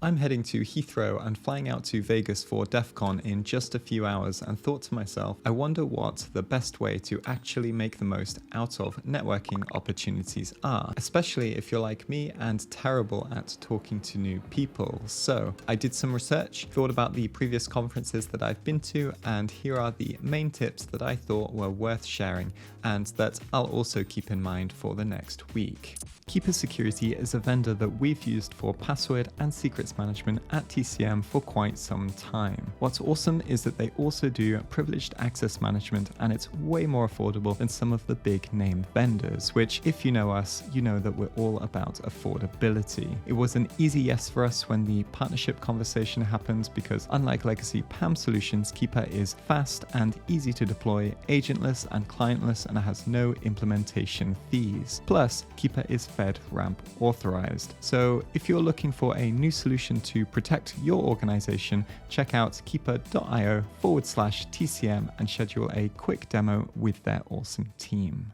I'm heading to Heathrow and flying out to Vegas for DEF CON in just a few hours, and thought to myself, I wonder what the best way to actually make the most out of networking opportunities are, especially if you're like me and terrible at talking to new people. So I did some research, thought about the previous conferences that I've been to, and here are the main tips that I thought were worth sharing and that I'll also keep in mind for the next week. Keeper Security is a vendor that we've used for password and secrets management at TCM for quite some time. What's awesome is that they also do privileged access management, and it's way more affordable than some of the big name vendors, which, if you know us, you know that we're all about affordability. It was an easy yes for us when the partnership conversation happened because unlike legacy PAM solutions, Keeper is fast and easy to deploy, agentless and clientless, and has no implementation fees. Plus, Keeper is FedRAMP authorized. So if you're looking for a new solution to protect your organization, check out keeper.io/TCM and schedule a quick demo with their awesome team.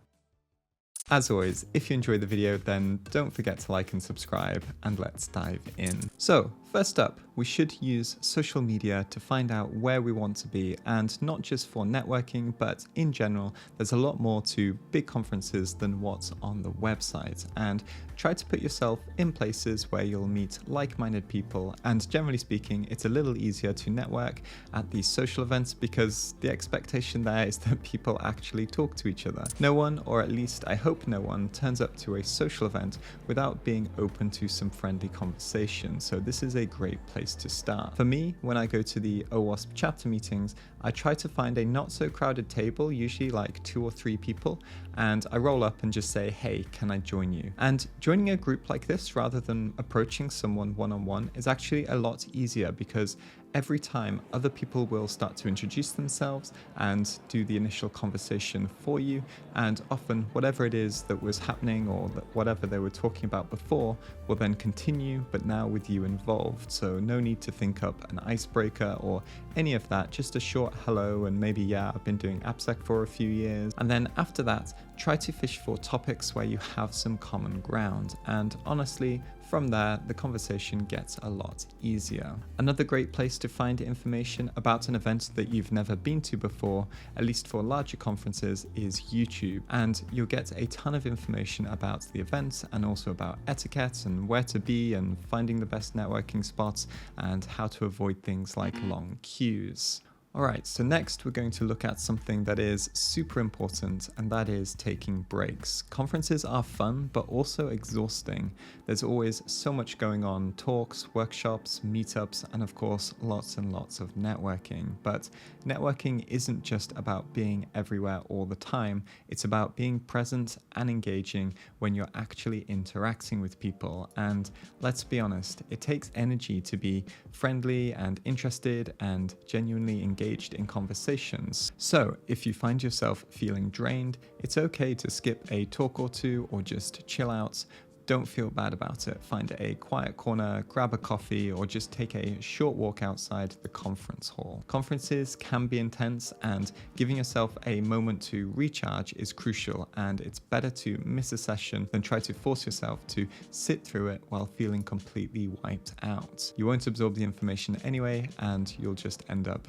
As always, if you enjoyed the video, then don't forget to like and subscribe, and let's dive in. So, first up, we should use social media to find out where we want to be, and not just for networking, but in general. There's a lot more to big conferences than what's on the website, and try to put yourself in places where you'll meet like-minded people, and generally speaking, it's a little easier to network at these social events because the expectation there is that people actually talk to each other. No one, or at least I hope no one, turns up to a social event without being open to some friendly conversation, so this is a great place to start. For me, when I go to the OWASP chapter meetings, I try to find a not so crowded table, usually like 2 or 3 people, and I roll up and just say, hey, can I join you? And joining a group like this rather than approaching someone one-on-one is actually a lot easier because every time other people will start to introduce themselves and do the initial conversation for you, and often whatever it is that was happening or that whatever they were talking about before will then continue, but now with you involved. So no need to think up an icebreaker or any of that, just a short hello and maybe, yeah, I've been doing AppSec for a few years. And then after that, try to fish for topics where you have some common ground. And honestly, from there, the conversation gets a lot easier. Another great place to find information about an event that you've never been to before, at least for larger conferences, is YouTube. And you'll get a ton of information about the event and also about etiquette and where to be and finding the best networking spots and how to avoid things like long queues. Alright, so next we're going to look at something that is super important, and that is taking breaks. Conferences are fun, but also exhausting. There's always so much going on: talks, workshops, meetups, and of course, lots and lots of networking. But networking isn't just about being everywhere all the time. It's about being present and engaging when you're actually interacting with people. And let's be honest, it takes energy to be friendly and interested and genuinely engaged in conversations. So if you find yourself feeling drained, it's okay to skip a talk or two or just chill out. Don't feel bad about it. Find a quiet corner, grab a coffee, or just take a short walk outside the conference hall. Conferences can be intense, and giving yourself a moment to recharge is crucial, and it's better to miss a session than try to force yourself to sit through it while feeling completely wiped out. You won't absorb the information anyway, and you'll just end up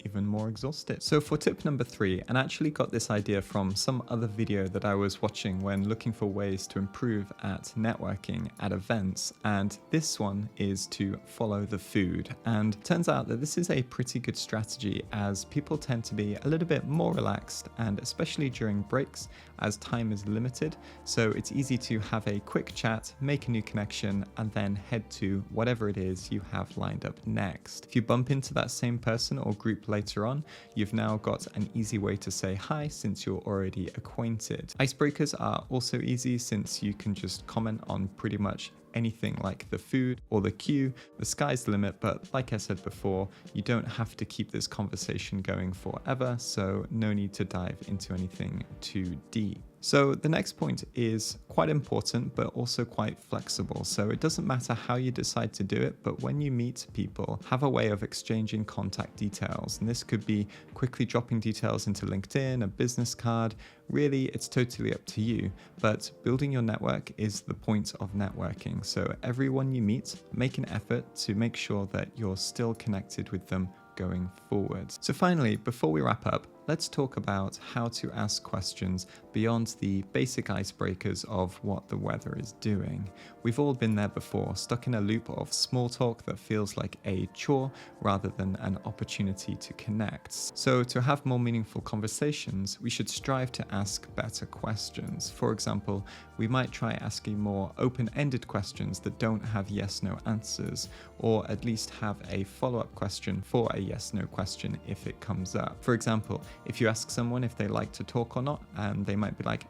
even more exhausted. So for tip number 3, and I actually got this idea from some other video that I was watching when looking for ways to improve at networking at events, and this one is to follow the food. And turns out that this is a pretty good strategy, as people tend to be a little bit more relaxed, and especially during breaks, as time is limited, so it's easy to have a quick chat, make a new connection, and then head to whatever it is you have lined up next. If you bump into that same person or group later on, you've now got an easy way to say hi since you're already acquainted. Icebreakers are also easy since you can just comment on pretty much anything like the food or the queue. The sky's the limit, but like I said before, you don't have to keep this conversation going forever, so no need to dive into anything too deep. So the next point is quite important, but also quite flexible. So it doesn't matter how you decide to do it, but when you meet people, have a way of exchanging contact details. And this could be quickly dropping details into LinkedIn, a business card. Really, it's totally up to you. But building your network is the point of networking. So everyone you meet, make an effort to make sure that you're still connected with them going forward. So finally, before we wrap up, let's talk about how to ask questions beyond the basic icebreakers of what the weather is doing. We've all been there before, stuck in a loop of small talk that feels like a chore rather than an opportunity to connect. So to have more meaningful conversations, we should strive to ask better questions. For example, we might try asking more open-ended questions that don't have yes-no answers, or at least have a follow-up question for a yes-no question if it comes up. For example, if you ask someone if they like to talk or not, and they might be like,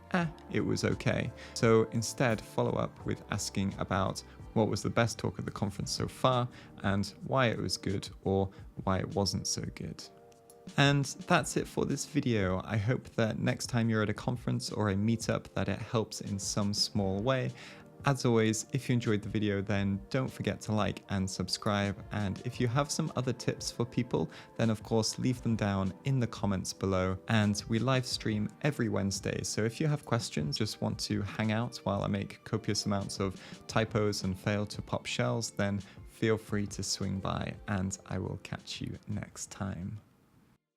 it was okay. So instead, follow up with asking about what was the best talk at the conference so far, and why it was good or why it wasn't so good. And that's it for this video. I hope that next time you're at a conference or a meetup that it helps in some small way. As always, if you enjoyed the video, then don't forget to like and subscribe. And if you have some other tips for people, then of course leave them down in the comments below. And we live stream every Wednesday. So if you have questions, just want to hang out while I make copious amounts of typos and fail to pop shells, then feel free to swing by and I will catch you next time.